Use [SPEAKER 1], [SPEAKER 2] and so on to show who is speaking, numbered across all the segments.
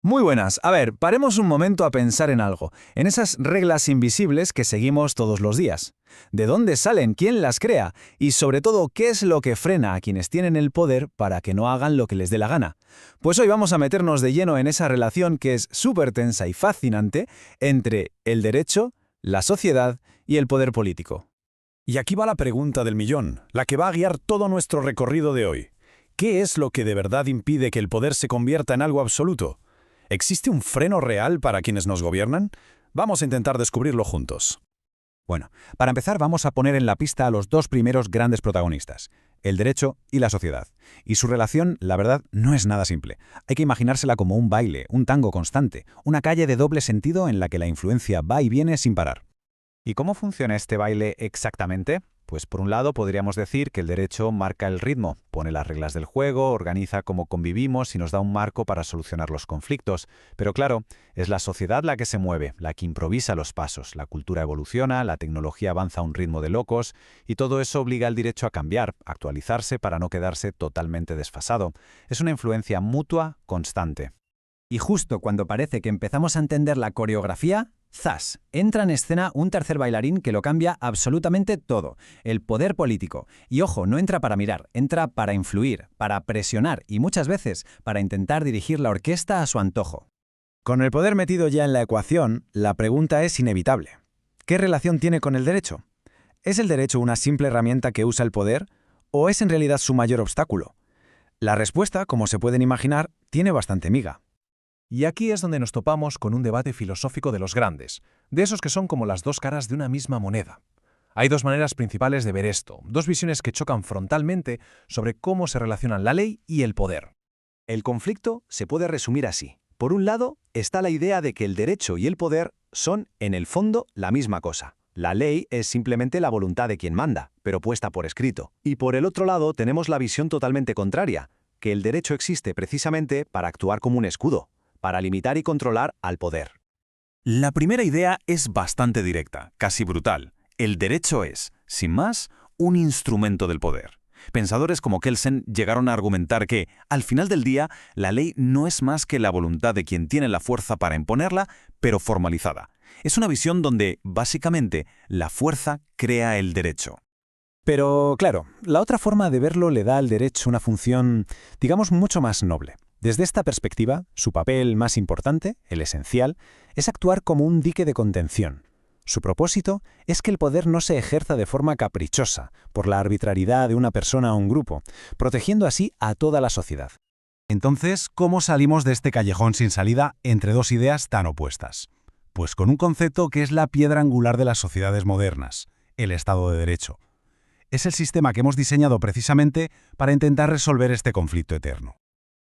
[SPEAKER 1] Muy buenas. A ver, paremos un momento a pensar en algo, en esas reglas invisibles que seguimos todos los días. ¿De dónde salen? ¿Quién las crea? Y sobre todo, ¿qué es lo que frena a quienes tienen el poder para que no hagan lo que les dé la gana? Pues hoy vamos a meternos de lleno en esa relación que es súper tensa y fascinante entre el derecho, la sociedad y el poder político.
[SPEAKER 2] Y aquí va la pregunta del millón, la que va a guiar todo nuestro recorrido de hoy. ¿Qué es lo que de verdad impide que el poder se convierta en algo absoluto? ¿Existe un freno real para quienes nos gobiernan? Vamos a intentar descubrirlo juntos.
[SPEAKER 3] Bueno, para empezar vamos a poner en la pista a los dos primeros grandes protagonistas, el derecho y la sociedad. Y su relación, la verdad, no es nada simple. Hay que imaginársela como un baile, un tango constante, una calle de doble sentido en la que la influencia va y viene sin parar. ¿Y cómo funciona este baile exactamente? Pues por un lado podríamos decir que el derecho marca el ritmo, pone las reglas del juego, organiza cómo convivimos y nos da un marco para solucionar los conflictos. Pero claro, es la sociedad la que se mueve, la que improvisa los pasos, la cultura evoluciona, la tecnología avanza a un ritmo de locos y todo eso obliga al derecho a cambiar, a actualizarse para no quedarse totalmente desfasado. Es una influencia mutua constante.
[SPEAKER 4] Y justo cuando parece que empezamos a entender la coreografía, ¡zas!, entra en escena un tercer bailarín que lo cambia absolutamente todo, el poder político. Y ojo, no entra para mirar, entra para influir, para presionar y muchas veces para intentar dirigir la orquesta a su antojo.
[SPEAKER 1] Con el poder metido ya en la ecuación, la pregunta es inevitable. ¿Qué relación tiene con el derecho? ¿Es el derecho una simple herramienta que usa el poder o es en realidad su mayor obstáculo? La respuesta, como se pueden imaginar, tiene bastante miga.
[SPEAKER 5] Y aquí es donde nos topamos con un debate filosófico de los grandes, de esos que son como las dos caras de una misma moneda. Hay dos maneras principales de ver esto, dos visiones que chocan frontalmente sobre cómo se relacionan la ley y el poder.
[SPEAKER 6] El conflicto se puede resumir así. Por un lado, está la idea de que el derecho y el poder son, en el fondo, la misma cosa. La ley es simplemente la voluntad de quien manda, pero puesta por escrito. Y por el otro lado tenemos la visión totalmente contraria, que el derecho existe precisamente para actuar como un escudo, para limitar y controlar al poder.
[SPEAKER 2] La primera idea es bastante directa, casi brutal. El derecho es, sin más, un instrumento del poder. Pensadores como Kelsen llegaron a argumentar que, al final del día, la ley no es más que la voluntad de quien tiene la fuerza para imponerla, pero formalizada. Es una visión donde, básicamente, la fuerza crea el derecho.
[SPEAKER 3] Pero, claro, la otra forma de verlo le da al derecho una función, digamos, mucho más noble. Desde esta perspectiva, su papel más importante, el esencial, es actuar como un dique de contención. Su propósito es que el poder no se ejerza de forma caprichosa, por la arbitrariedad de una persona o un grupo, protegiendo así a toda la sociedad.
[SPEAKER 7] Entonces, ¿cómo salimos de este callejón sin salida entre dos ideas tan opuestas? Pues con un concepto que es la piedra angular de las sociedades modernas, el Estado de Derecho. Es el sistema que hemos diseñado precisamente para intentar resolver este conflicto eterno.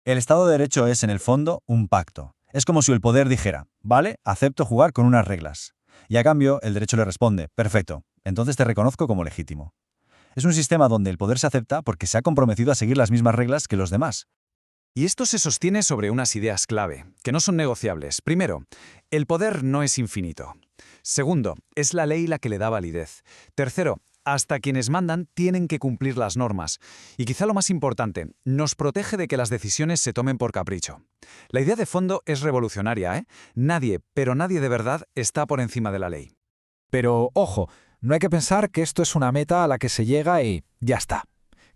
[SPEAKER 8] El Estado de Derecho es, en el fondo, un pacto. Es como si el poder dijera, vale, acepto jugar con unas reglas. Y a cambio, el derecho le responde, perfecto, entonces te reconozco como legítimo. Es un sistema donde el poder se acepta porque se ha comprometido a seguir las mismas reglas que los demás.
[SPEAKER 1] Y esto se sostiene sobre unas ideas clave, que no son negociables. Primero, el poder no es infinito. Segundo, es la ley la que le da validez. Tercero, hasta quienes mandan tienen que cumplir las normas. Y quizá lo más importante, nos protege de que las decisiones se tomen por capricho. La idea de fondo es revolucionaria, ¿eh? Nadie, pero nadie de verdad, está por encima de la ley.
[SPEAKER 9] Pero, ojo, no hay que pensar que esto es una meta a la que se llega y ya está.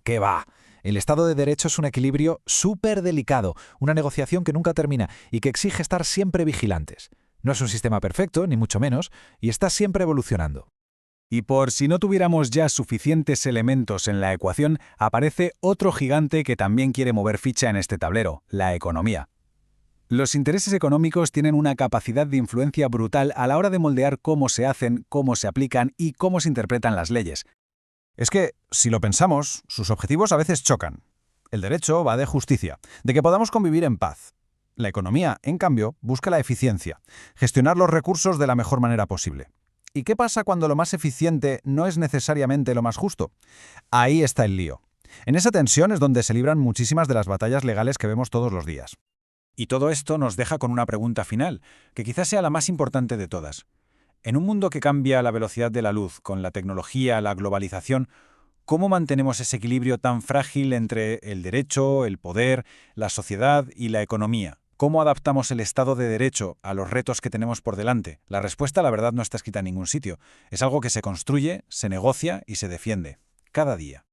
[SPEAKER 9] ¿Qué va? El Estado de Derecho es un equilibrio súper delicado, una negociación que nunca termina y que exige estar siempre vigilantes. No es un sistema perfecto, ni mucho menos, y está siempre evolucionando.
[SPEAKER 7] Y por si no tuviéramos ya suficientes elementos en la ecuación, aparece otro gigante que también quiere mover ficha en este tablero, la economía. Los intereses económicos tienen una capacidad de influencia brutal a la hora de moldear cómo se hacen, cómo se aplican y cómo se interpretan las leyes. Es que, si lo pensamos, sus objetivos a veces chocan. El derecho va de justicia, de que podamos convivir en paz. La economía, en cambio, busca la eficiencia, gestionar los recursos de la mejor manera posible. ¿Y qué pasa cuando lo más eficiente no es necesariamente lo más justo? Ahí está el lío. En esa tensión es donde se libran muchísimas de las batallas legales que vemos todos los días. Y todo esto nos deja con una pregunta final, que quizás sea la más importante de todas. En un mundo que cambia a la velocidad de la luz, con la tecnología, la globalización, ¿cómo mantenemos ese equilibrio tan frágil entre el derecho, el poder, la sociedad y la economía? ¿Cómo adaptamos el Estado de Derecho a los retos que tenemos por delante? La respuesta, la verdad, no está escrita en ningún sitio. Es algo que se construye, se negocia y se defiende. Cada día.